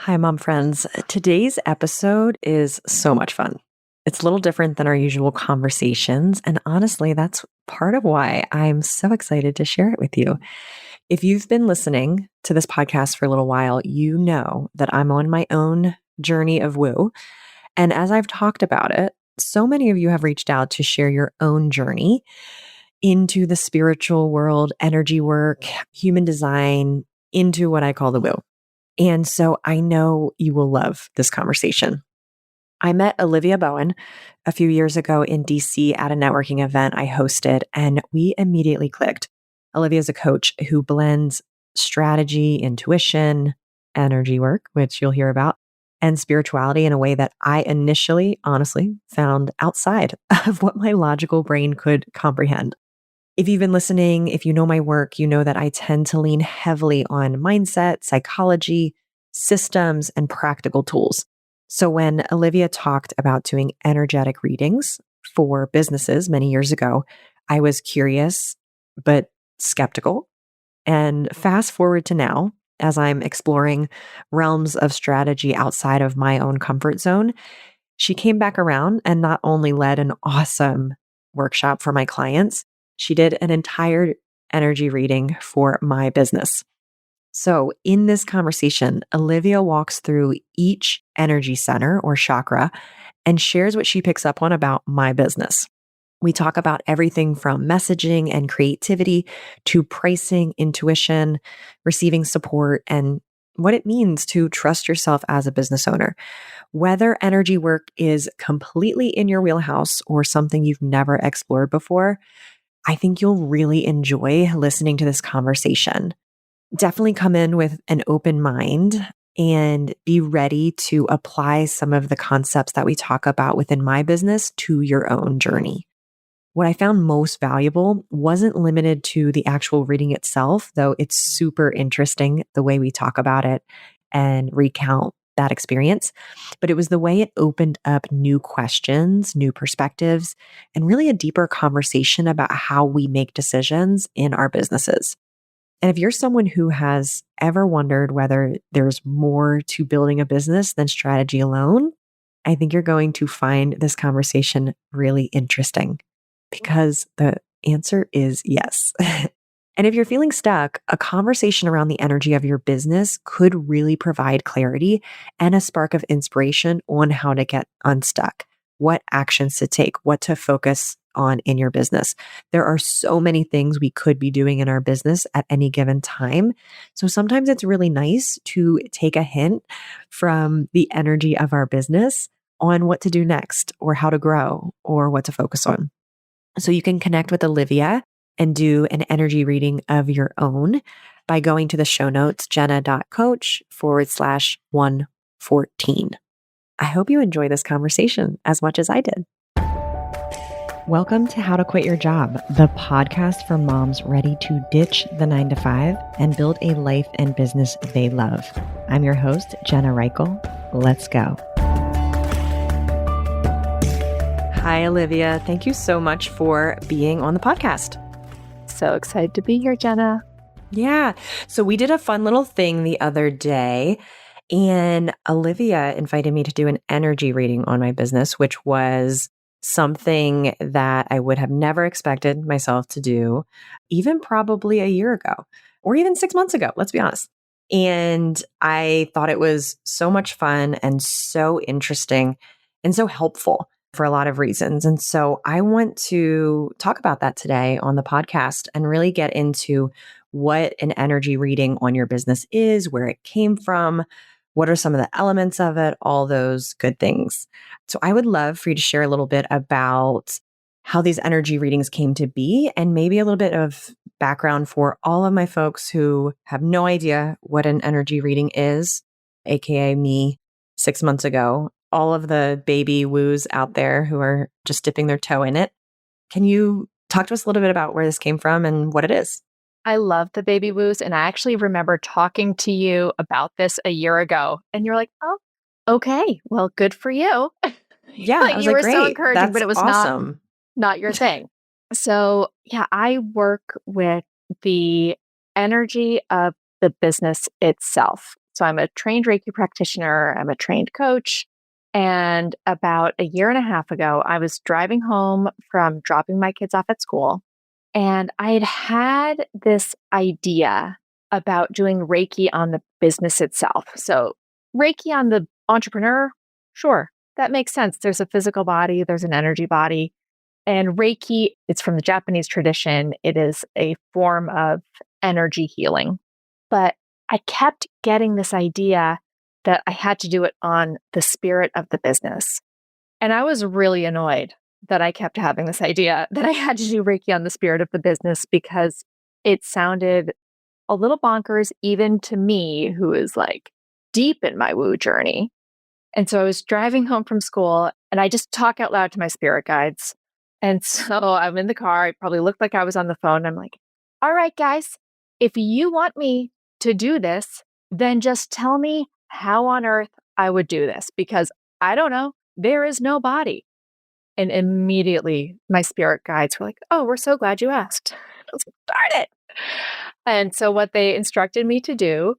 Hi, mom friends. Today's episode is so much fun. It's a little different than our usual conversations. And honestly, that's part of why I'm so excited to share it with you. If you've been listening to this podcast for a little while, you know that I'm on my own journey of woo. And as I've talked about it, so many of you have reached out to share your own journey into the spiritual world, energy work, human design, into what I call the woo. And so I know you will love this conversation. I met Olivia Bowen a few years ago in DC at a networking event I hosted, and we immediately clicked. Olivia is a coach who blends strategy, intuition, energy work, which you'll hear about, and spirituality in a way that I initially, honestly, found outside of what my logical brain could comprehend. If you've been listening, if you know my work, you know that I tend to lean heavily on mindset, psychology, systems, and practical tools. So when Olivia talked about doing energetic readings for businesses many years ago, I was curious, but skeptical. And fast forward to now, as I'm exploring realms of strategy outside of my own comfort zone, she came back around and not only led an awesome workshop for my clients, she did an entire energy reading for my business. So, in this conversation, Olivia walks through each energy center or chakra and shares what she picks up on about my business. We talk about everything from messaging and creativity to pricing, intuition, receiving support, and what it means to trust yourself as a business owner. Whether energy work is completely in your wheelhouse or something you've never explored before, I think you'll really enjoy listening to this conversation. Definitely come in with an open mind and be ready to apply some of the concepts that we talk about within my business to your own journey. What I found most valuable wasn't limited to the actual reading itself, though it's super interesting the way we talk about it and recount that experience. But it was the way it opened up new questions, new perspectives, and really a deeper conversation about how we make decisions in our businesses. And if you're someone who has ever wondered whether there's more to building a business than strategy alone, I think you're going to find this conversation really interesting because the answer is yes. And if you're feeling stuck, a conversation around the energy of your business could really provide clarity and a spark of inspiration on how to get unstuck, what actions to take, what to focus on in your business. There are so many things we could be doing in our business at any given time. So sometimes it's really nice to take a hint from the energy of our business on what to do next or how to grow or what to focus on. So you can connect with Olivia and do an energy reading of your own by going to the show notes, jenna.coach/114. I hope you enjoy this conversation as much as I did. Welcome to How to Quit Your Job, the podcast for moms ready to ditch the 9-to-5 and build a life and business they love. I'm your host, Jenna Reichel. Let's go. Hi, Olivia. Thank you so much for being on the podcast. So excited to be here, Jenna. Yeah. So we did a fun little thing the other day, and Olivia invited me to do an energy reading on my business, which was something that I would have never expected myself to do, even probably a year ago or even 6 months ago, let's be honest. And I thought it was so much fun and so interesting and so helpful for a lot of reasons. And so I want to talk about that today on the podcast and really get into what an energy reading on your business is, where it came from, what are some of the elements of it, all those good things. So I would love for you to share a little bit about how these energy readings came to be and maybe a little bit of background for all of my folks who have no idea what an energy reading is, AKA me 6 months ago. All of the baby woos out there who are just dipping their toe in it. Can you talk to us a little bit about where this came from and what it is? I love the baby woos. And I actually remember talking to you about this a year ago. And you're like, oh, okay, well, good for you. Yeah, Like I was you like, were so great. encouraging, That's but it was awesome. not your thing. So yeah, I work with the energy of the business itself. So I'm a trained Reiki practitioner, I'm a trained coach. And about a year and a half ago, I was driving home from dropping my kids off at school. And I had had this idea about doing Reiki on the business itself. So, Reiki on the entrepreneur, sure, that makes sense. There's a physical body, there's an energy body. And Reiki, it's from the Japanese tradition. It is a form of energy healing. But I kept getting this idea that I had to do it on the spirit of the business. And I was really annoyed that I kept having this idea that I had to do Reiki on the spirit of the business because it sounded a little bonkers, even to me, who is like deep in my woo journey. And so I was driving home from school and I just talk out loud to my spirit guides. And so I'm in the car. I probably looked like I was on the phone. I'm like, all right, guys, if you want me to do this, then just tell me how on earth I would do this because I don't know. There is no body. And immediately my spirit guides were like, oh, we're so glad you asked. I was like, darn it. And so what they instructed me to do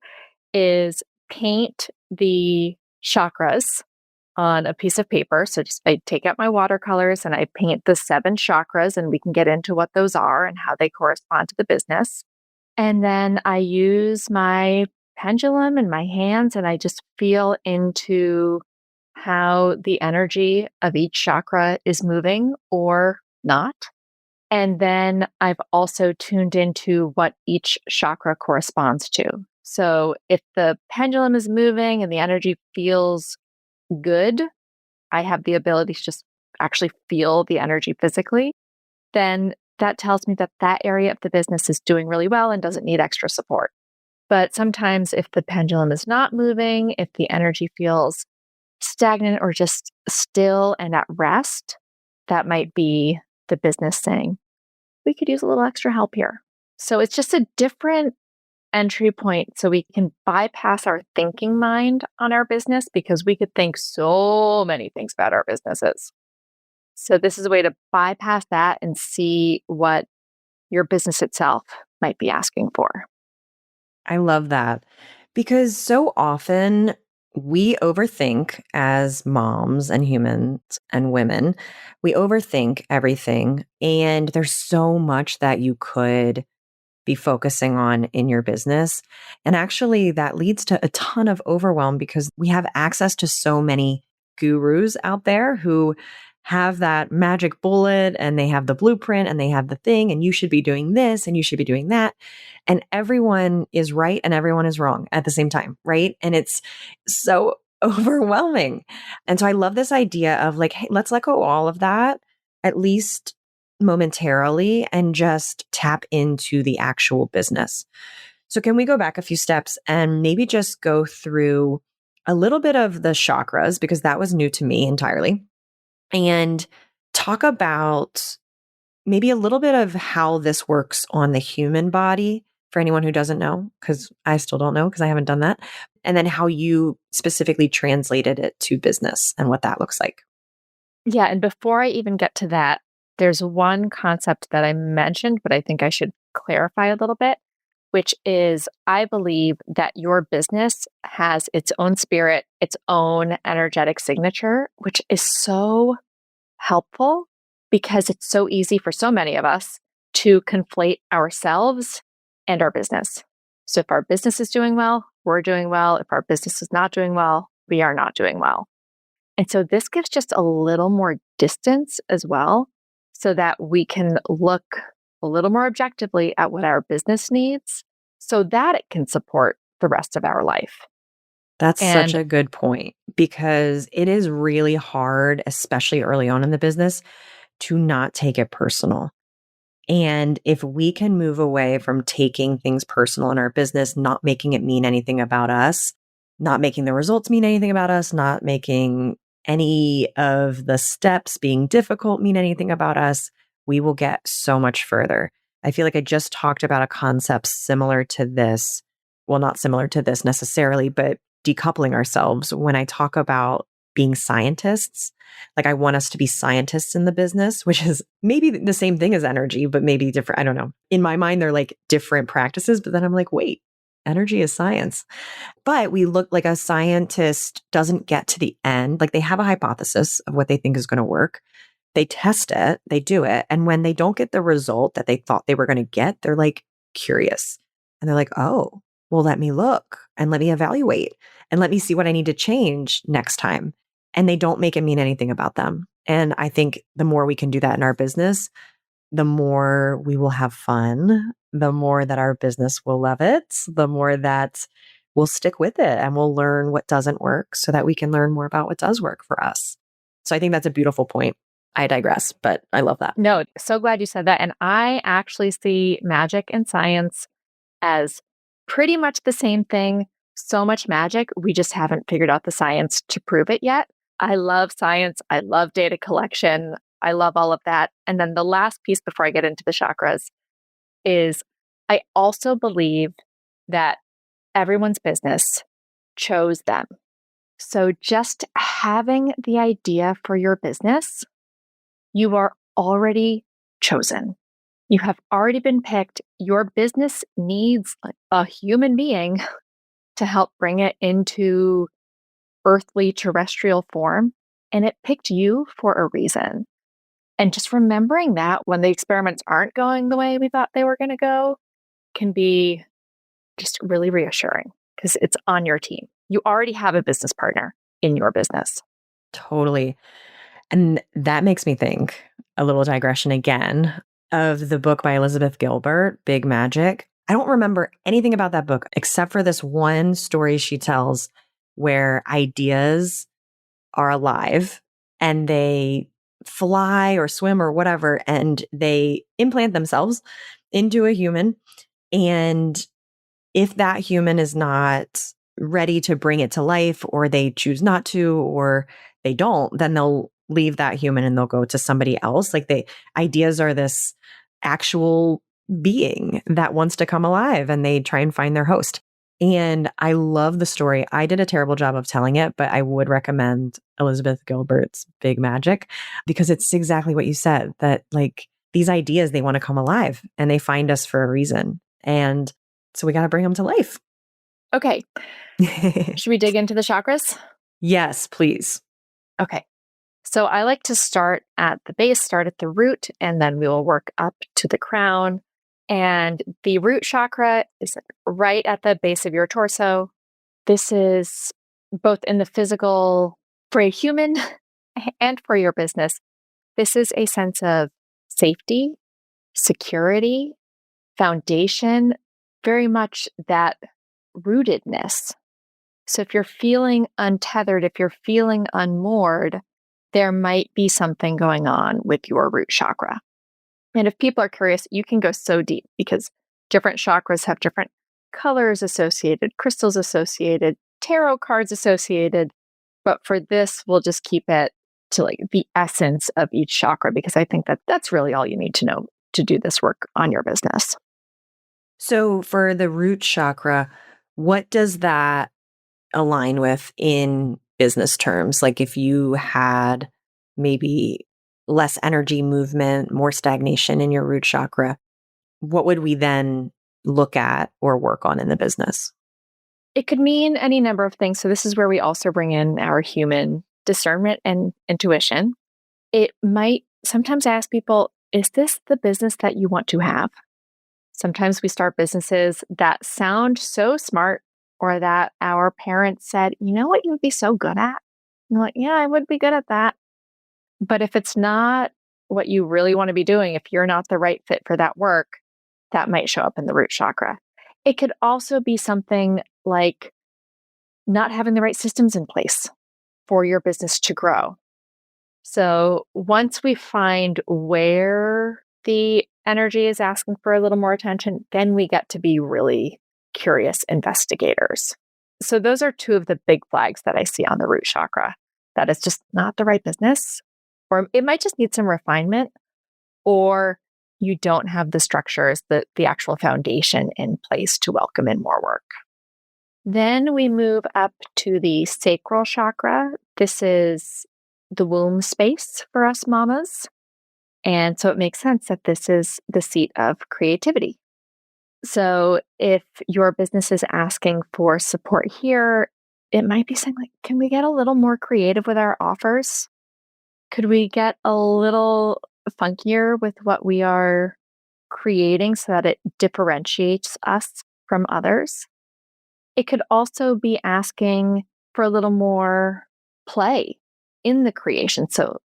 is paint the chakras on a piece of paper. So just I take out my watercolors and I paint the 7 chakras, and we can get into what those are and how they correspond to the business. And then I use my pendulum in my hands and I just feel into how the energy of each chakra is moving or not. And then I've also tuned into what each chakra corresponds to. So if the pendulum is moving and the energy feels good, I have the ability to just actually feel the energy physically, then that tells me that that area of the business is doing really well and doesn't need extra support. But sometimes if the pendulum is not moving, if the energy feels stagnant or just still and at rest, that might be the business saying, we could use a little extra help here. So it's just a different entry point so we can bypass our thinking mind on our business because we could think so many things about our businesses. So this is a way to bypass that and see what your business itself might be asking for. I love that because so often we overthink as moms and humans and women. We overthink everything. And there's so much that you could be focusing on in your business. And actually, that leads to a ton of overwhelm because we have access to so many gurus out there who have that magic bullet and they have the blueprint and they have the thing, and you should be doing this and you should be doing that. And everyone is right and everyone is wrong at the same time, right? And it's so overwhelming. And so I love this idea of like, hey, let's let go all of that, at least momentarily, and just tap into the actual business. So can we go back a few steps and maybe just go through a little bit of the chakras, because that was new to me entirely, and talk about maybe a little bit of how this works on the human body for anyone who doesn't know, because I still don't know because I haven't done that. And then how you specifically translated it to business and what that looks like. Yeah. And before I even get to that, there's one concept that I mentioned, but I think I should clarify a little bit, which is I believe that your business has its own spirit, its own energetic signature, which is so helpful because it's so easy for so many of us to conflate ourselves and our business. So if our business is doing well, we're doing well. If our business is not doing well, we are not doing well. And so this gives just a little more distance as well, so that we can look a little more objectively at what our business needs so that it can support the rest of our life. That's such And a good point because it is really hard, especially early on in the business, to not take it personal. And if we can move away from taking things personal in our business, not making it mean anything about us, not making the results mean anything about us, not making any of the steps being difficult mean anything about us, we will get so much further. I feel like I just talked about a concept similar to this. Well, not similar to this necessarily, but decoupling ourselves when I talk about being scientists. Like I want us to be scientists in the business, which is maybe the same thing as energy, but maybe different. I don't know. In my mind, they're like different practices, but then I'm like, wait, Energy is science. But we look like a scientist doesn't get to the end. Like they have a hypothesis of what they think is going to work. They test it, they do it. And when they don't get the result that they thought they were going to get, they're like curious. And they're like, oh, well, let me look and let me evaluate and let me see what I need to change next time. And they don't make it mean anything about them. And I think the more we can do that in our business, the more we will have fun, the more that our business will love it, the more that we'll stick with it and we'll learn what doesn't work so that we can learn more about what does work for us. So I think that's a beautiful point. I digress, but I love that. No, so glad you said that. And I actually see magic and science as pretty much the same thing. So much magic. We just haven't figured out the science to prove it yet. I love science. I love data collection. I love all of that. And then the last piece before I get into the chakras is I also believe that everyone's business chose them. So just having the idea for your business, you are already chosen. You have already been picked. Your business needs a human being to help bring it into earthly terrestrial form. And it picked you for a reason. And just remembering that when the experiments aren't going the way we thought they were going to go can be just really reassuring because it's on your team. You already have a business partner in your business. Totally. And that makes me think, a little digression again, of the book by Elizabeth Gilbert, Big Magic. I don't remember anything about that book except for this one story she tells where ideas are alive and they fly or swim or whatever, and they implant themselves into a human. And if that human is not ready to bring it to life, or they choose not to, or they don't, then they'll leave that human and they'll go to somebody else. Like ideas are this actual being that wants to come alive and they try and find their host. And I love the story. I did a terrible job of telling it, but I would recommend Elizabeth Gilbert's Big Magic because it's exactly what you said, that like these ideas, they want to come alive and they find us for a reason. And so we got to bring them to life. Okay. Should we dig into the chakras? Yes, please. Okay. So I like to start at the base, start at the root, and then we will work up to the crown. And the root chakra is right at the base of your torso. This is both in the physical for a human and for your business. This is a sense of safety, security, foundation, very much that rootedness. So if you're feeling untethered, if you're feeling unmoored, there might be something going on with your root chakra. And if people are curious, you can go so deep because different chakras have different colors associated, crystals associated, tarot cards associated. But for this, we'll just keep it to like the essence of each chakra because I think that that's really all you need to know to do this work on your business. So for the root chakra, what does that align with in business terms? Like if you had maybe less energy movement, more stagnation in your root chakra, what would we then look at or work on in the business? It could mean any number of things. So this is where we also bring in our human discernment and intuition. It might sometimes ask people, is this the business that you want to have? Sometimes we start businesses that sound so smart or that our parents said, you know what you would be so good at? And I'm like, yeah, I would be good at that. But if it's not what you really want to be doing, if you're not the right fit for that work, that might show up in the root chakra. It could also be something like not having the right systems in place for your business to grow. So once we find where the energy is asking for a little more attention, then we get to be really curious investigators. So those are two of the big flags that I see on the root chakra, that it's just not the right business, or it might just need some refinement, or you don't have the structures, the actual foundation in place to welcome in more work. Then we move up to the sacral chakra. This is the womb space for us mamas. And so it makes sense that this is the seat of creativity. So if your business is asking for support here, it might be saying, like, can we get a little more creative with our offers? Could we get a little funkier with what we are creating so that it differentiates us from others? It could also be asking for a little more play in the creation. So,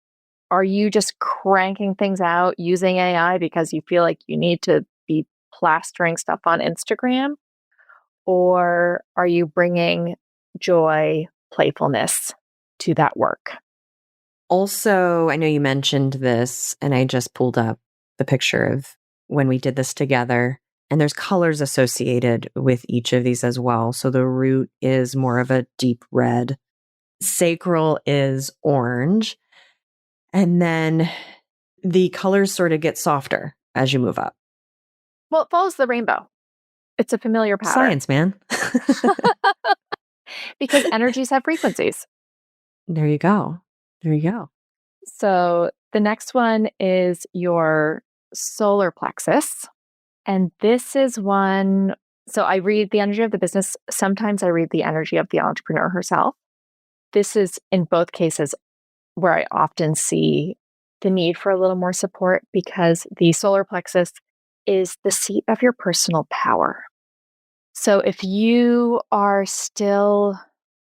are you just cranking things out using AI because you feel like you need to be plastering stuff on Instagram? Or are you bringing joy, playfulness to that work? Also, I know you mentioned this, and I just pulled up the picture of when we did this together. And there's colors associated with each of these as well. So the root is more of a deep red, sacral is orange, and then the colors sort of get softer as you move up. Well, it follows the rainbow. It's a familiar pattern Science, man. because energies have frequencies. There you go. There you go. So the next one is your solar plexus. And this is one. So I read the energy of the business. Sometimes I read the energy of the entrepreneur herself. This is in both cases where I often see the need for a little more support because the solar plexus is the seat of your personal power. So if you are still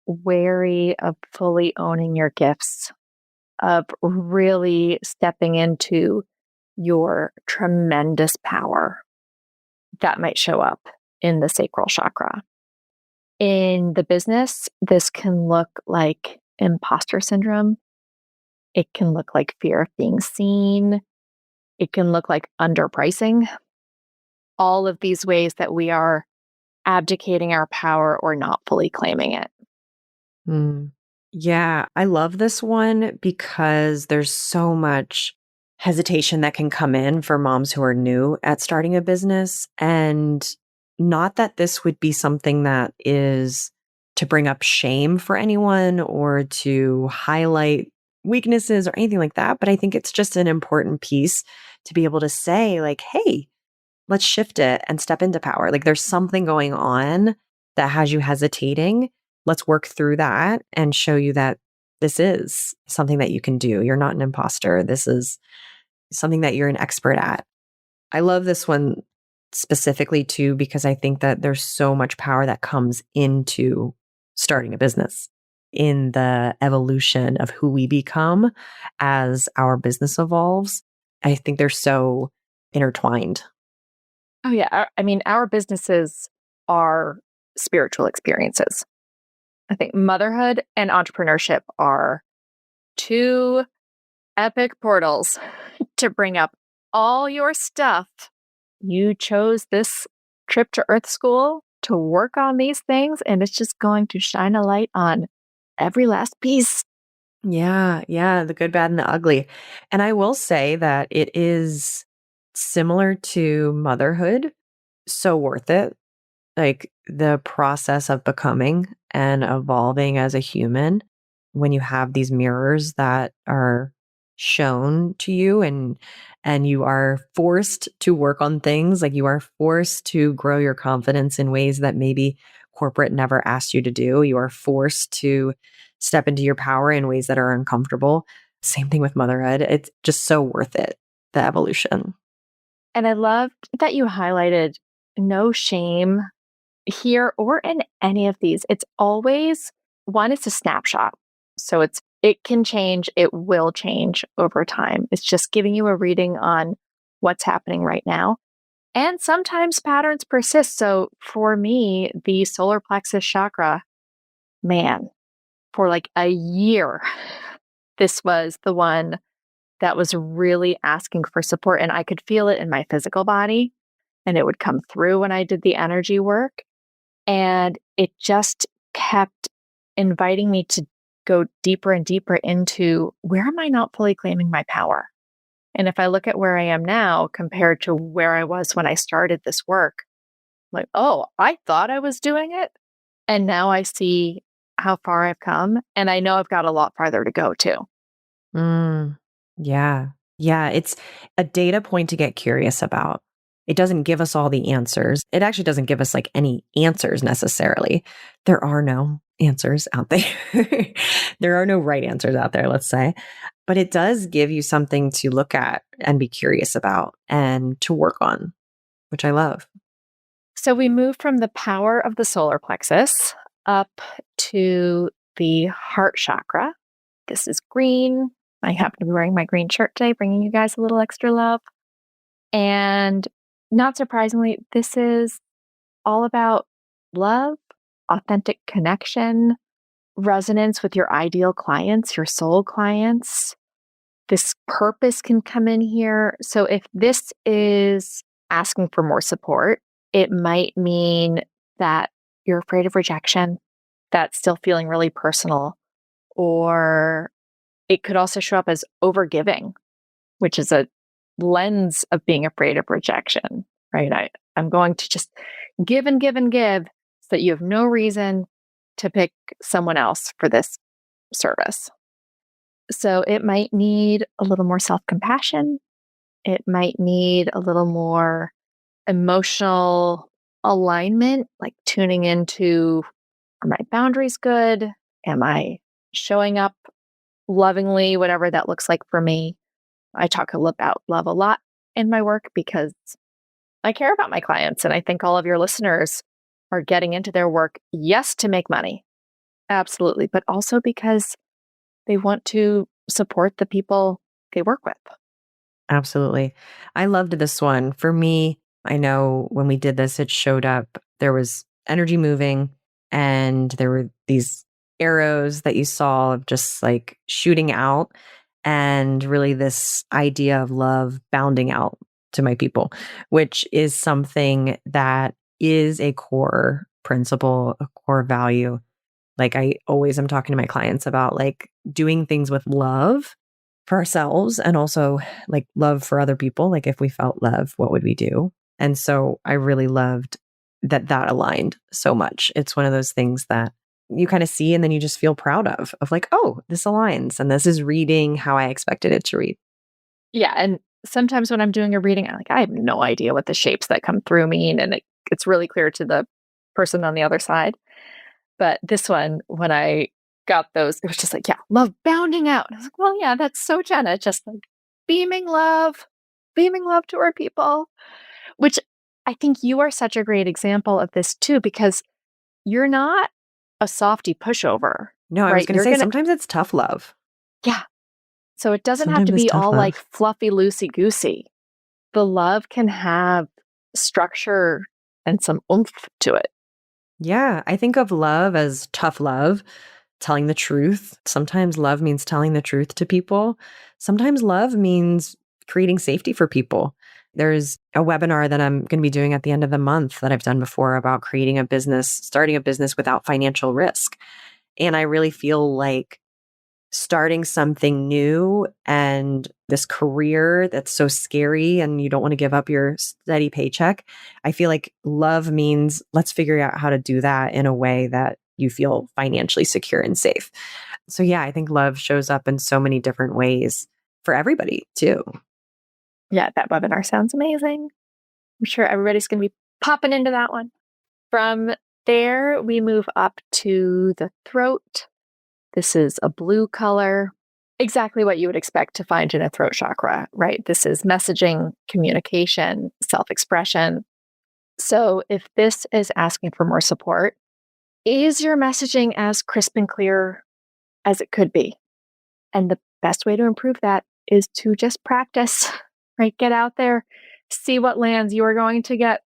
wary of fully owning your gifts, of really stepping into your tremendous power, that might show up in the sacral chakra. In the business, this can look like imposter syndrome. It can look like fear of being seen. It can look like underpricing. All of these ways that we are abdicating our power or not fully claiming it. Mm. Yeah, I love this one because there's so much hesitation that can come in for moms who are new at starting a business. And not that this would be something that is to bring up shame for anyone or to highlight weaknesses or anything like that. But I think it's just an important piece to be able to say, like, hey, let's shift it and step into power. Like there's something going on that has you hesitating. Let's work through that and show you that this is something that you can do. You're not an imposter. This is something that you're an expert at. I love this one specifically too, because I think that there's so much power that comes into starting a business in the evolution of who we become as our business evolves. I think they're so intertwined. Oh, yeah. I mean, our businesses are spiritual experiences. I think motherhood and entrepreneurship are two epic portals to bring up all your stuff. You chose this trip to Earth School to work on these things, and it's just going to shine a light on every last piece. Yeah, yeah, the good, bad, and the ugly. And I will say that it is similar to motherhood, so worth it. Like the process of becoming and evolving as a human when you have these mirrors that are shown to you and you are forced to work on things, like you are forced to grow your confidence in ways that maybe corporate never asked you to do. You are forced to step into your power in ways that are uncomfortable. Same thing with motherhood. It's just so worth it, the evolution. And I loved that you highlighted no shame here or in any of these. It's always one, it's a snapshot. So it can change, it will change over time. It's just giving you a reading on what's happening right now. And sometimes patterns persist. So for me, the solar plexus chakra, man, for like a year, this was the one that was really asking for support. And I could feel it in my physical body, and it would come through when I did the energy work. And it just kept inviting me to go deeper and deeper into where am I not fully claiming my power? And if I look at where I am now compared to where I was when I started this work, I'm like, oh, I thought I was doing it. And now I see how far I've come. And I know I've got a lot farther to go too. Mm, yeah. Yeah. It's a data point to get curious about. It doesn't give us all the answers. It actually doesn't give us like any answers necessarily. There are no answers out there. There are no right answers out there, let's say. But it does give you something to look at and be curious about and to work on, which I love. So we move from the power of the solar plexus up to the heart chakra. This is green. I happen to be wearing my green shirt today, bringing you guys a little extra love. And not surprisingly, this is all about love, authentic connection, resonance with your ideal clients, your soul clients. This purpose can come in here. So if this is asking for more support, it might mean that you're afraid of rejection, that's still feeling really personal, or it could also show up as overgiving, which is a lens of being afraid of rejection, right? I'm going to just give and give and give so that you have no reason to pick someone else for this service. So it might need a little more self compassion. It might need a little more emotional alignment, like tuning into, are my boundaries good? Am I showing up lovingly, whatever that looks like for me? I talk about love a lot in my work because I care about my clients. And I think all of your listeners are getting into their work, yes, to make money. Absolutely. But also because they want to support the people they work with. Absolutely. I loved this one. For me, I know when we did this, it showed up. There was energy moving and there were these arrows that you saw of just like shooting out and really this idea of love bounding out to my people, which is something that is a core principle, a core value. Like I always am talking to my clients about like doing things with love for ourselves and also like love for other people. Like if we felt love, what would we do? And so I really loved that aligned so much. It's one of those things that you kind of see and then you just feel proud of like, oh, this aligns and this is reading how I expected it to read. Yeah. And sometimes when I'm doing a reading, I have no idea what the shapes that come through mean. And it's really clear to the person on the other side. But this one, when I got those, it was just like, yeah, love bounding out. And I was like, well, yeah, that's so Jenna, just like beaming love to our people, which I think you are such a great example of this too, because you're not a softy pushover, No, I was right? going to say sometimes it's tough love. Yeah. So it doesn't have to Sometimes it's be tough all like love. fluffy, loosey goosey. The love can have structure and some oomph to it. Yeah, I think of love as tough love, telling the truth. Sometimes love means telling the truth to people. Sometimes love means creating safety for people. There's a webinar that I'm going to be doing at the end of the month that I've done before about creating a business, starting a business without financial risk. And I really feel like starting something new and this career that's so scary and you don't want to give up your steady paycheck. I feel like love means let's figure out how to do that in a way that you feel financially secure and safe. So yeah, I think love shows up in so many different ways for everybody too. Yeah, that webinar sounds amazing. I'm sure everybody's going to be popping into that one. From there, we move up to the throat. This is a blue color, exactly what you would expect to find in a throat chakra, right? This is messaging, communication, self expression. So, if this is asking for more support, is your messaging as crisp and clear as it could be? And the best way to improve that is to just practice, right? Get out there, see what lands. You are going to get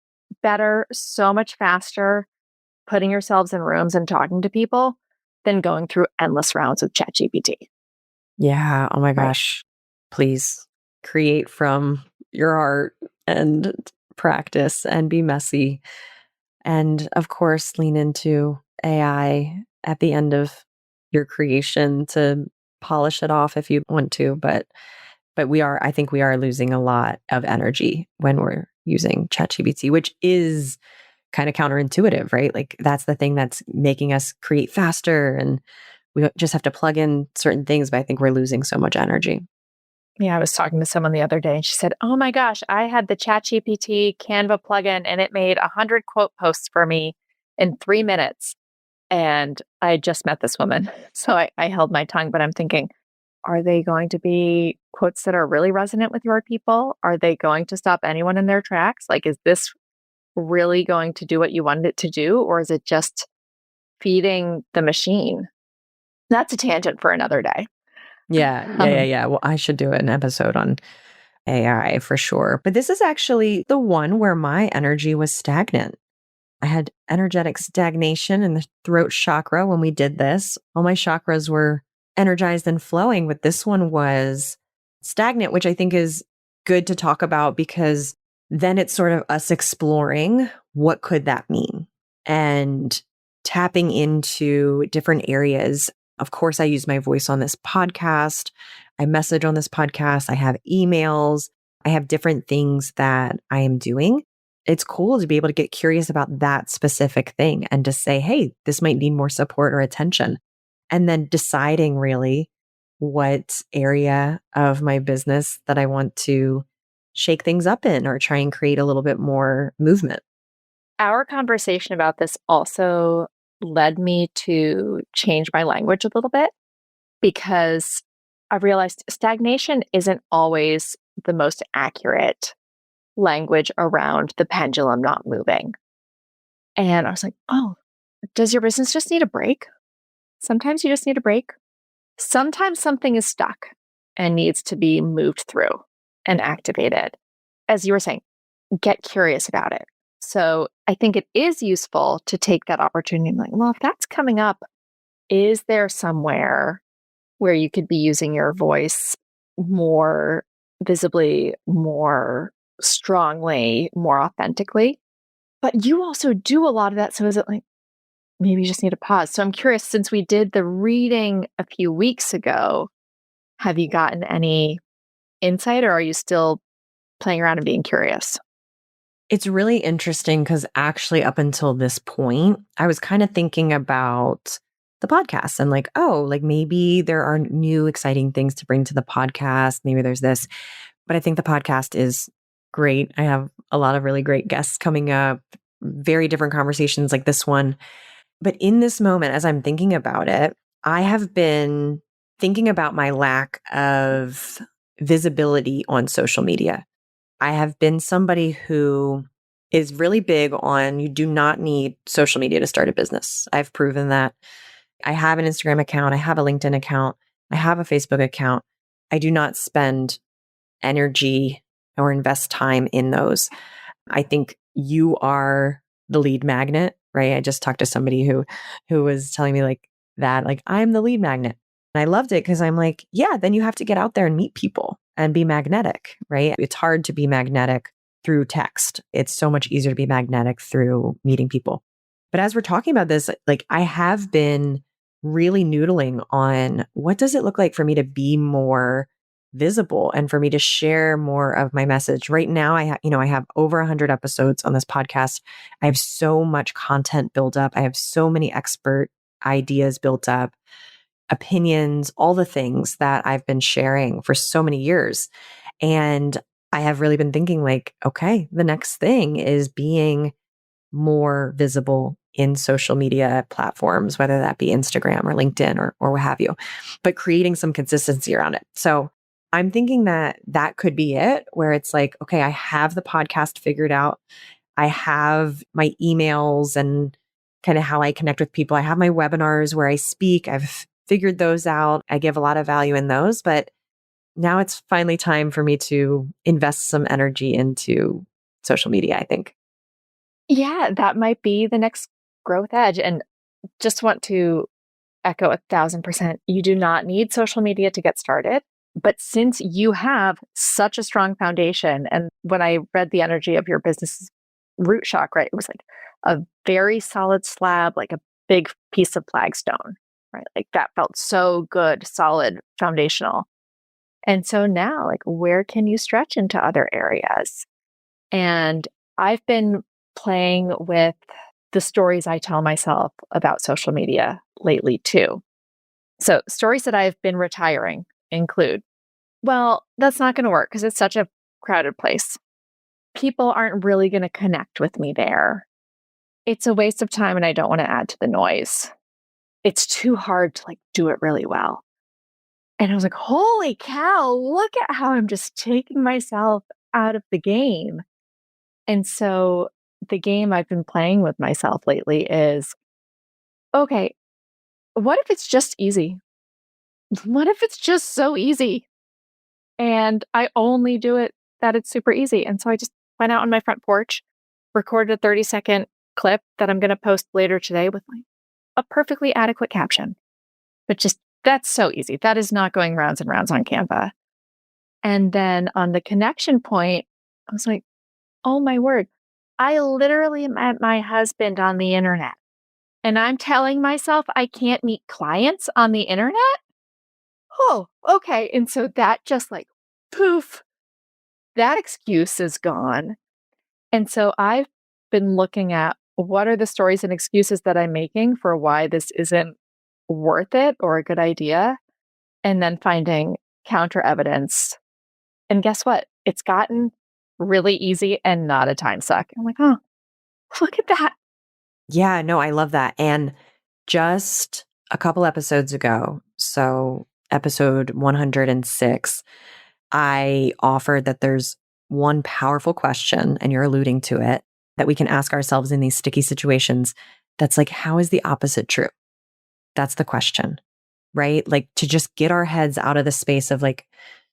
better so much faster putting yourselves in rooms and talking to people than going through endless rounds with ChatGPT, Yeah. Oh my right? gosh. Please create from your heart and practice and be messy. And of course, lean into AI at the end of your creation to polish it off if you want to. But I think we are losing a lot of energy when we're using ChatGPT, which is kind of counterintuitive, right? Like that's the thing that's making us create faster and we just have to plug in certain things, but I think we're losing so much energy. Yeah, I was talking to someone the other day and she said, "Oh my gosh, I had the ChatGPT Canva plugin and it made 100 quote posts for me in 3 minutes." And I just met this woman. So I held my tongue, but I'm thinking, are they going to be quotes that are really resonant with your people? Are they going to stop anyone in their tracks? Like, is this really going to do what you wanted it to do? Or is it just feeding the machine? That's a tangent for another day. Um, Yeah. Well, I should do an episode on AI for sure. But this is actually the one where my energy was stagnant. I had energetic stagnation in the throat chakra when we did this. All my chakras were energized and flowing, but this one was stagnant, which I think is good to talk about because then it's sort of us exploring what could that mean and tapping into different areas. Of course, I use my voice on this podcast. I message on this podcast. I have emails. I have different things that I am doing. It's cool to be able to get curious about that specific thing and to say, hey, this might need more support or attention. And then deciding really what area of my business that I want to shake things up in or try and create a little bit more movement. our conversation about this also led me to change my language a little bit because I realized stagnation isn't always the most accurate language around the pendulum not moving. And I was like, oh, does your business just need a break? Sometimes you just need a break. Sometimes something is stuck and needs to be moved through and activated. As you were saying, get curious about it. So I think it is useful to take that opportunity and like, well, if that's coming up, is there somewhere where you could be using your voice more visibly, more strongly, more authentically? But you also do a lot of that. So is it like maybe you just need a pause? So I'm curious, since we did the reading a few weeks ago, have you gotten any insight or are you still playing around and being curious? It's really interesting because actually, up until this point, I was kind of thinking about the podcast and like, oh, like maybe there are new exciting things to bring to the podcast. Maybe there's this, but I think the podcast is great. I have a lot of really great guests coming up, very different conversations like this one. But in this moment, as I'm thinking about it, I have been thinking about my lack of visibility on social media. I have been somebody who is really big on you do not need social media to start a business. I've proven that. I have an Instagram account, I have a LinkedIn account, I have a Facebook account. I do not spend energy or invest time in those. I think you are the lead magnet, right? I just talked to somebody who was telling me like that, like I'm the lead magnet. And I loved it because I'm like, yeah, then you have to get out there and meet people and be magnetic, right? It's hard to be magnetic through text. It's so much easier to be magnetic through meeting people. But as we're talking about this, like I have been really noodling on what does it look like for me to be more visible and for me to share more of my message. Right now, I have over 100 episodes on this podcast. I have so much content built up. I have so many expert ideas built up, opinions, all the things that I've been sharing for so many years. And I have really been thinking like, okay, the next thing is being more visible in social media platforms, whether that be Instagram or LinkedIn or what have you, but creating some consistency around it. So I'm thinking that that could be it, where it's like, okay, I have the podcast figured out. I have my emails and kind of how I connect with people. I have my webinars where I speak. I've figured those out. I give a lot of value in those, but now it's finally time for me to invest some energy into social media, I think. Yeah, that might be the next growth edge. And just want to echo 1,000%. You do not need social media to get started. But since you have such a strong foundation, and when I read the energy of your business's root chakra, it was like a very solid slab, like a big piece of flagstone, right? Like that felt so good, solid, foundational. And so now, like, where can you stretch into other areas? And I've been playing with the stories I tell myself about social media lately, too. So, stories that I've been retiring include Well, that's not going to work because it's such a crowded place. People aren't really going to connect with me there. It's a waste of time and I don't want to add to the noise. It's too hard to like do it really well. And I was like, holy cow, look at how I'm just taking myself out of the game. And so the game I've been playing with myself lately is okay, what if it's just easy? What if it's just so easy? And I only do it that it's super easy. And so I just went out on my front porch, recorded a 30-second clip that I'm going to post later today with like a perfectly adequate caption. But just that's so easy. That is not going rounds and rounds on Canva. And then on the connection point, I was like, oh my word. I literally met my husband on the internet and I'm telling myself I can't meet clients on the internet. Oh, okay. And so that just like poof, that excuse is gone. And so I've been looking at what are the stories and excuses that I'm making for why this isn't worth it or a good idea, and then finding counter evidence. And guess what? It's gotten really easy and not a time suck. I'm like, oh, look at that. Yeah, no, I love that. And just a couple episodes ago, so episode 106, I offered that there's one powerful question, and you're alluding to it, that we can ask ourselves in these sticky situations. That's like, how is the opposite true? That's the question, right? Like to just get our heads out of the space of like,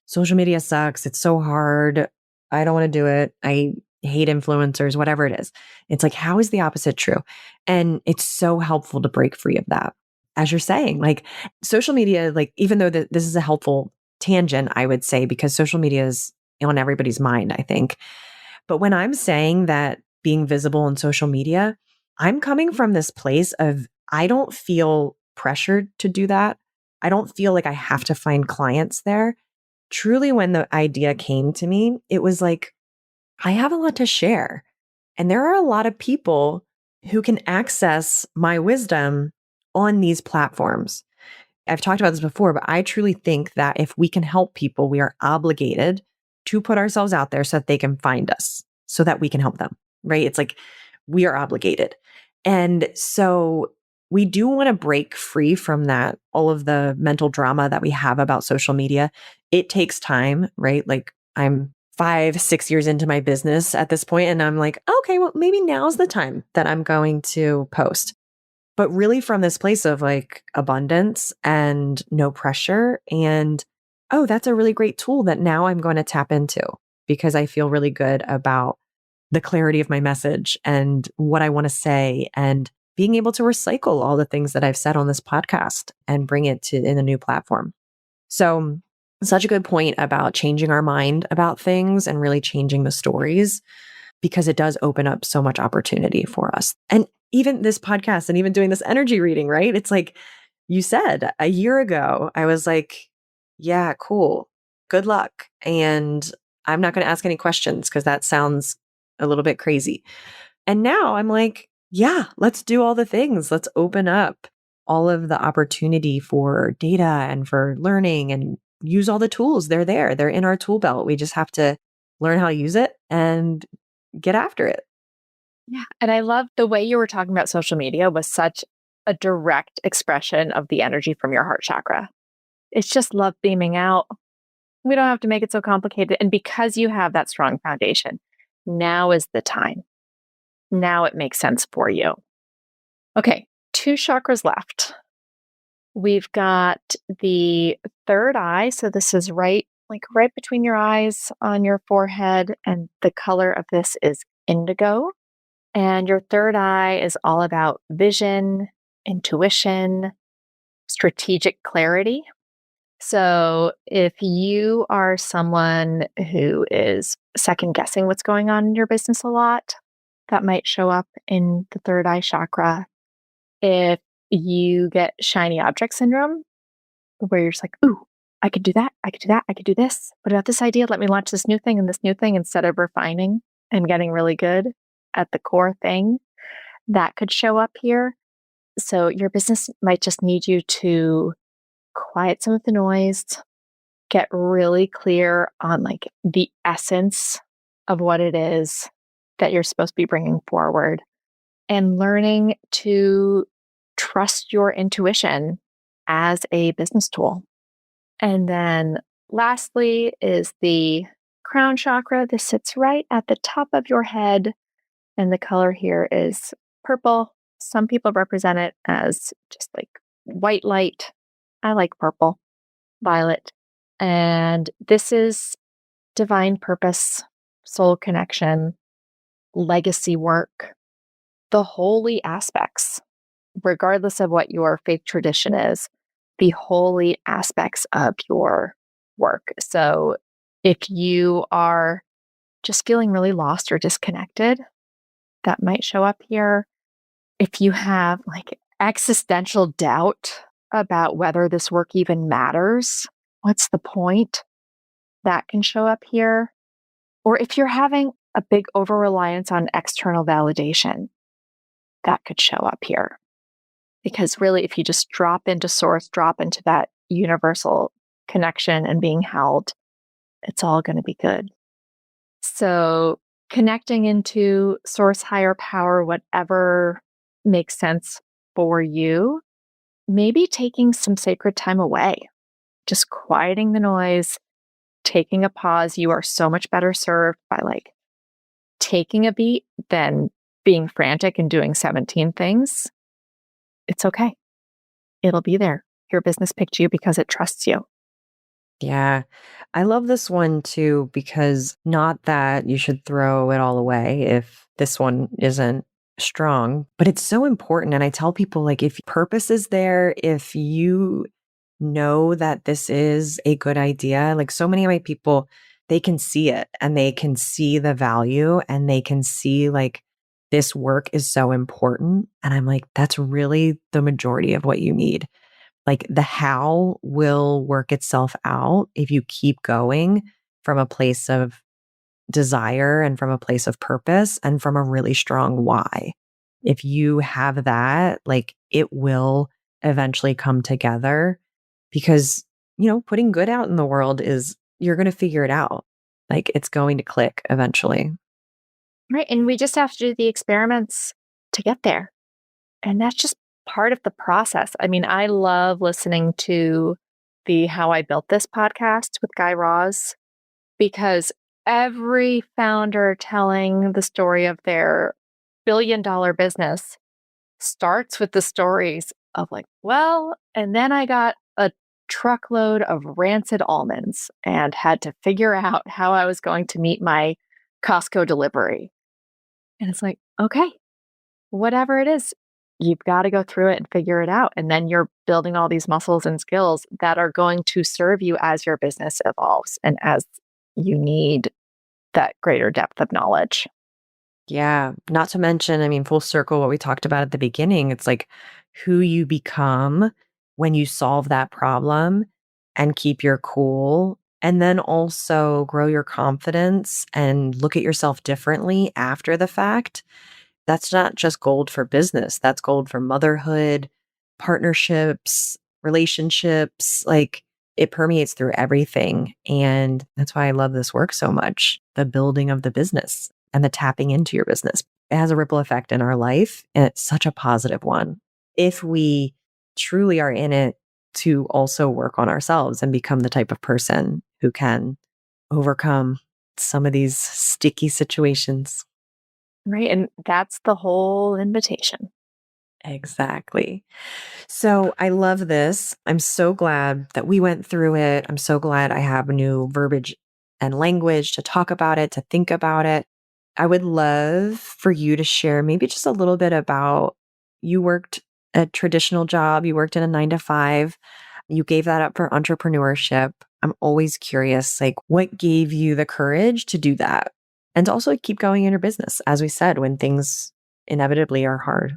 social media sucks. It's so hard. I don't want to do it. I hate influencers, whatever it is. It's like, how is the opposite true? And it's so helpful to break free of that. As you're saying, like social media, like even though this is a helpful tangent, I would say, because social media is on everybody's mind, I think. But when I'm saying that being visible on social media, I'm coming from this place of I don't feel pressured to do that. I don't feel like I have to find clients there. Truly, when the idea came to me, it was like, I have a lot to share. And there are a lot of people who can access my wisdom on these platforms. I've talked about this before, but I truly think that if we can help people, we are obligated to put ourselves out there so that they can find us, so that we can help them, right? It's like we are obligated. And so we do want to break free from that, all of the mental drama that we have about social media. It takes time, right? Like I'm 5, 6 years into my business at this point, and I'm like, okay, well, maybe now's the time that I'm going to post, but really from this place of like abundance and no pressure. And oh, that's a really great tool that now I'm going to tap into because I feel really good about the clarity of my message and what I want to say and being able to recycle all the things that I've said on this podcast and bring it to in a new platform. So such a good point about changing our mind about things and really changing the stories, because it does open up so much opportunity for us. And even this podcast and even doing this energy reading, right? It's like you said a year ago, I was like, yeah, cool. Good luck. And I'm not going to ask any questions because that sounds a little bit crazy. And now I'm like, yeah, let's do all the things. Let's open up all of the opportunity for data and for learning and use all the tools. They're there. They're in our tool belt. We just have to learn how to use it and get after it. Yeah. And I love the way you were talking about social media was such a direct expression of the energy from your heart chakra. It's just love beaming out. We don't have to make it so complicated. And because you have that strong foundation, now is the time. Now it makes sense for you. Okay, 2 chakras left. We've got the third eye. So this is right between your eyes on your forehead. And the color of this is indigo. And your third eye is all about vision, intuition, strategic clarity. So if you are someone who is second guessing what's going on in your business a lot, that might show up in the third eye chakra. If you get shiny object syndrome, where you're just like, ooh, I could do that, I could do that, I could do this. What about this idea? Let me launch this new thing and this new thing instead of refining and getting really good at the core thing. That could show up here. So your business might just need you to quiet some of the noise, get really clear on like the essence of what it is that you're supposed to be bringing forward and learning to trust your intuition as a business tool. And then lastly is the crown chakra. This sits right at the top of your head. And the color here is purple. Some people represent it as just like white light. I like purple, violet. And this is divine purpose, soul connection, legacy work, the holy aspects, regardless of what your faith tradition is, the holy aspects of your work. So if you are just feeling really lost or disconnected, that might show up here. If you have like existential doubt about whether this work even matters, what's the point? That can show up here. Or if you're having a big over reliance on external validation, that could show up here. Because really, if you just drop into source, drop into that universal connection and being held, it's all going to be good. So, connecting into source, higher power, whatever makes sense for you, maybe taking some sacred time away, just quieting the noise, taking a pause. You are so much better served by like taking a beat than being frantic and doing 17 things. It's okay. It'll be there. Your business picked you because it trusts you. Yeah. I love this one too, because not that you should throw it all away if this one isn't strong, but it's so important. And I tell people, like, if purpose is there, if you know that this is a good idea, like so many of my people, they can see it and they can see the value and they can see like this work is so important. And I'm like, that's really the majority of what you need. Like the how will work itself out if you keep going from a place of desire and from a place of purpose and from a really strong why. If you have that, like it will eventually come together because, putting good out in the world is you're going to figure it out. Like it's going to click eventually. Right. And we just have to do the experiments to get there. And that's just part of the process. I mean, I love listening to the How I Built This podcast with Guy Raz because every founder telling the story of their billion-dollar business starts with the stories of like, well, and then I got a truckload of rancid almonds and had to figure out how I was going to meet my Costco delivery. And it's like, okay, whatever it is, you've got to go through it and figure it out. And then you're building all these muscles and skills that are going to serve you as your business evolves and as you need that greater depth of knowledge. Yeah. Not to mention, I mean, full circle, what we talked about at the beginning, it's like who you become when you solve that problem and keep your cool. And then also grow your confidence and look at yourself differently after the fact. That's not just gold for business, that's gold for motherhood, partnerships, relationships. Like it permeates through everything. And that's why I love this work so much, the building of the business and the tapping into your business. It has a ripple effect in our life, and it's such a positive one. If we truly are in it to also work on ourselves and become the type of person who can overcome some of these sticky situations. Right. And that's the whole invitation. Exactly. So I love this. I'm so glad that we went through it. I'm so glad I have new verbiage and language to talk about it, to think about it. I would love for you to share maybe just a little bit about you worked a traditional job, you worked in a 9 to 5, you gave that up for entrepreneurship. I'm always curious, like what gave you the courage to do that? And to also keep going in your business, as we said, when things inevitably are hard.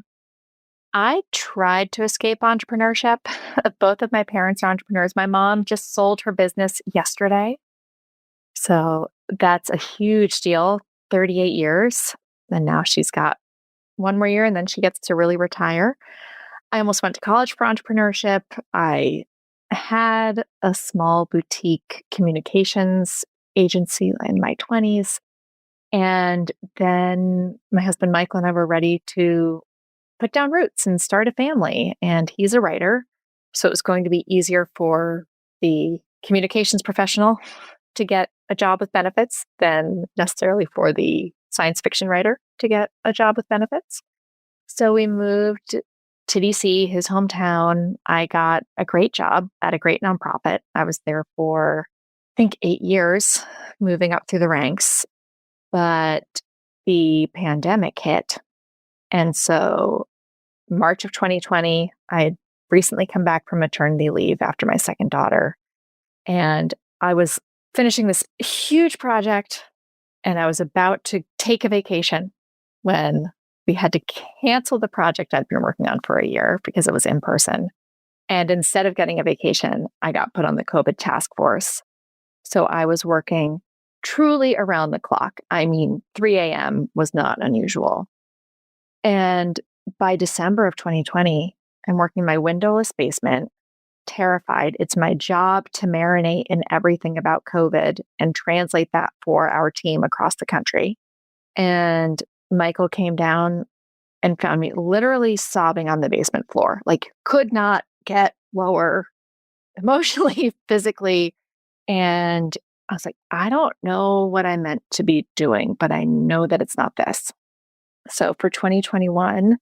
I tried to escape entrepreneurship. Both of my parents are entrepreneurs. My mom just sold her business yesterday. So that's a huge deal, 38 years. And now she's got one more year and then she gets to really retire. I almost went to college for entrepreneurship. I had a small boutique communications agency in my 20s. And then my husband, Michael, and I were ready to put down roots and start a family. And he's a writer. So it was going to be easier for the communications professional to get a job with benefits than necessarily for the science fiction writer to get a job with benefits. So we moved to DC, his hometown. I got a great job at a great nonprofit. I was there for, I think, 8 years, moving up through the ranks. But the pandemic hit. And so March of 2020, I had recently come back from maternity leave after my second daughter. And I was finishing this huge project and I was about to take a vacation when we had to cancel the project I'd been working on for a year because it was in person. And instead of getting a vacation, I got put on the COVID task force. So I was working truly around the clock. I mean, 3 a.m. was not unusual. And by December of 2020, I'm working in my windowless basement, terrified. It's my job to marinate in everything about COVID and translate that for our team across the country. And Michael came down and found me literally sobbing on the basement floor, like could not get lower emotionally, physically. And I was like, I don't know what I meant to be doing, but I know that it's not this. So for 2021,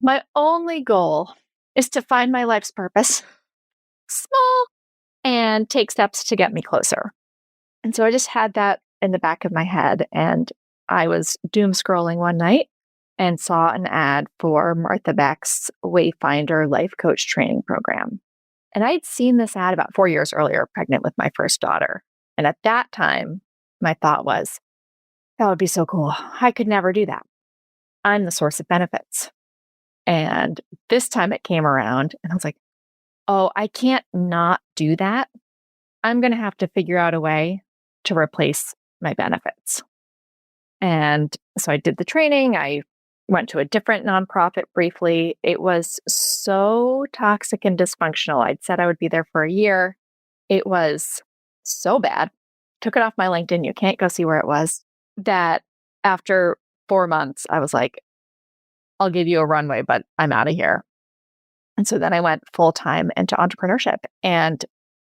my only goal is to find my life's purpose, small, and take steps to get me closer. And so I just had that in the back of my head. And I was doom scrolling one night and saw an ad for Martha Beck's Wayfinder Life Coach Training Program. And I'd seen this ad about 4 years earlier, pregnant with my first daughter. And at that time, my thought was, that would be so cool. I could never do that. I'm the source of benefits. And this time it came around and I was like, oh, I can't not do that. I'm going to have to figure out a way to replace my benefits. And so I did the training. I went to a different nonprofit briefly. It was so toxic and dysfunctional. I'd said I would be there for a year. It was so bad. Took it off my LinkedIn. You can't go see where it was. That after 4 months, I was like, I'll give you a runway, but I'm out of here. And so then I went full time into entrepreneurship and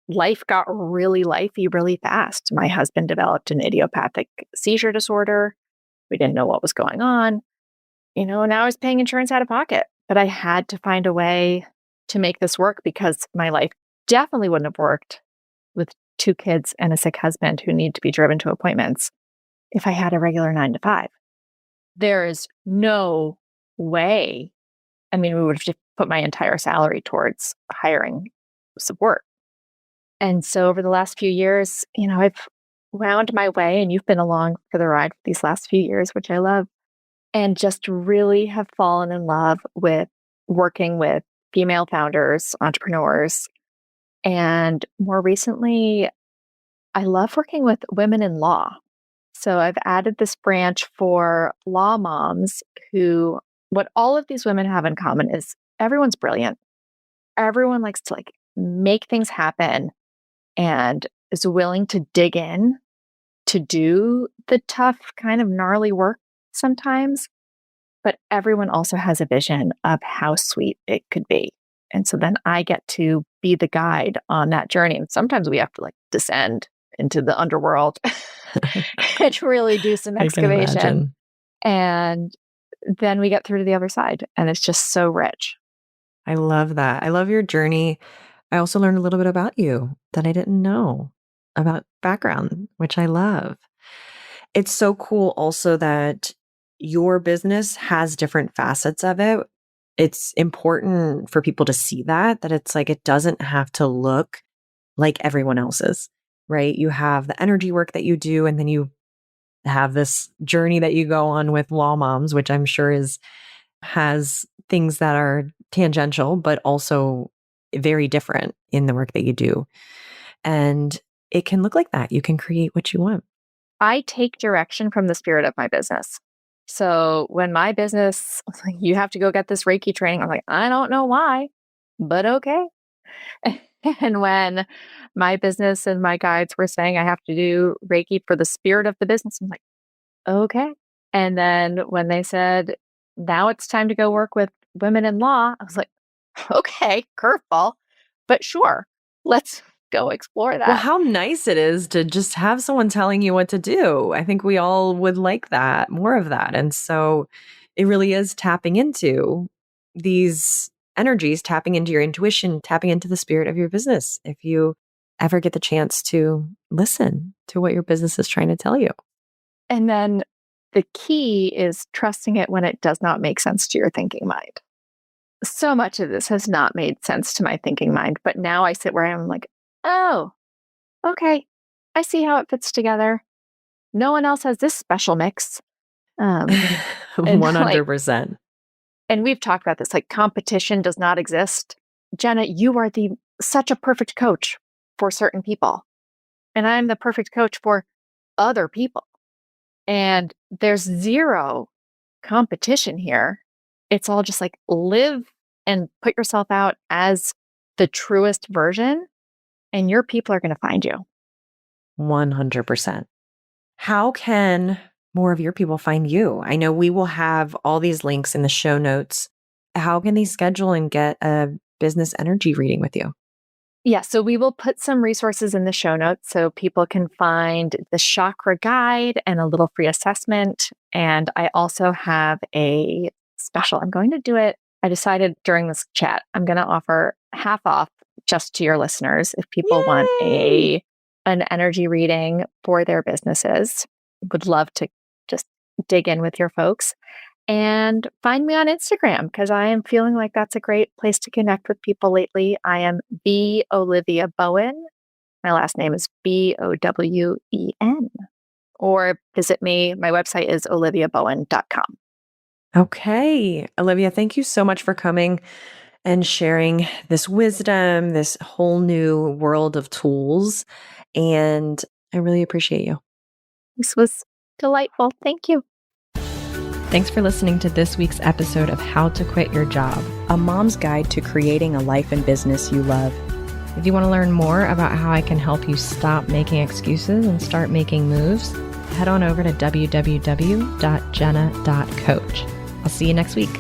life got really lifey really fast. My husband developed an idiopathic seizure disorder. We didn't know what was going on. Now I was paying insurance out of pocket, but I had to find a way to make this work because my life definitely wouldn't have worked with 2 kids and a sick husband who need to be driven to appointments if I had a regular 9 to 5. There is no way. I mean, we would have just put my entire salary towards hiring support. And so over the last few years, I've wound my way and you've been along for the ride for these last few years, which I love, and just really have fallen in love with working with female founders, entrepreneurs. And more recently, I love working with women in law. So I've added this branch for law moms who, what all of these women have in common is everyone's brilliant. Everyone likes to make things happen and is willing to dig in to do the tough kind of gnarly work sometimes. But everyone also has a vision of how sweet it could be. And so then I get to be the guide on that journey. And sometimes we have to descend into the underworld and really do some I can excavation. imagine. And then we get through to the other side. And it's just so rich. I love that. I love your journey. I also learned a little bit about you that I didn't know about background, which I love. It's so cool also that your business has different facets of it. It's important for people to see that it's it doesn't have to look like everyone else's, right? You have the energy work that you do, and then you have this journey that you go on with Law Moms, which I'm sure has things that are tangential, but also very different in the work that you do. And it can look like that. You can create what you want. I take direction from the spirit of my business. So when my business, you have to go get this Reiki training, I'm like, I don't know why, but okay. And when my business and my guides were saying I have to do Reiki for the spirit of the business, I'm like, okay. And then when they said, now it's time to go work with women in law, I was like, okay, curveball, but sure, let's go explore Well, that. how nice it is to just have someone telling you what to do. I think we all would like that, more of that. And so it really is tapping into these energies, tapping into your intuition, tapping into the spirit of your business. If you ever get the chance to listen to what your business is trying to tell you. And then the key is trusting it when it does not make sense to your thinking mind. So much of this has not made sense to my thinking mind, but now I sit where I am like, oh, okay, I see how it fits together. No one else has this special mix. And like, 100%. and we've talked about this, like competition does not exist. Jenna, you are such a perfect coach for certain people. And I'm the perfect coach for other people. And there's zero competition here. It's all just like live and put yourself out as the truest version, and your people are going to find you. 100%. How can more of your people find you? I know we will have all these links in the show notes. How can they schedule and get a business energy reading with you? Yeah, so we will put some resources in the show notes so people can find the chakra guide and a little free assessment. And I also have a special. I'm going to do it. I decided during this chat, I'm going to offer half off just to your listeners if people want Yay! an energy reading for their businesses. Would love to just dig in with your folks. And find me on Instagram because I am feeling like that's a great place to connect with people lately. I am B Olivia Bowen. My last name is Bowen. Or visit me. My website is oliviabowen.com. Okay. Olivia, thank you so much for coming and sharing this wisdom, this whole new world of tools. And I really appreciate you. This was delightful. Thank you. Thanks for listening to this week's episode of How to Quit Your Job, a mom's guide to creating a life and business you love. If you want to learn more about how I can help you stop making excuses and start making moves, head on over to www.jenna.coach. I'll see you next week.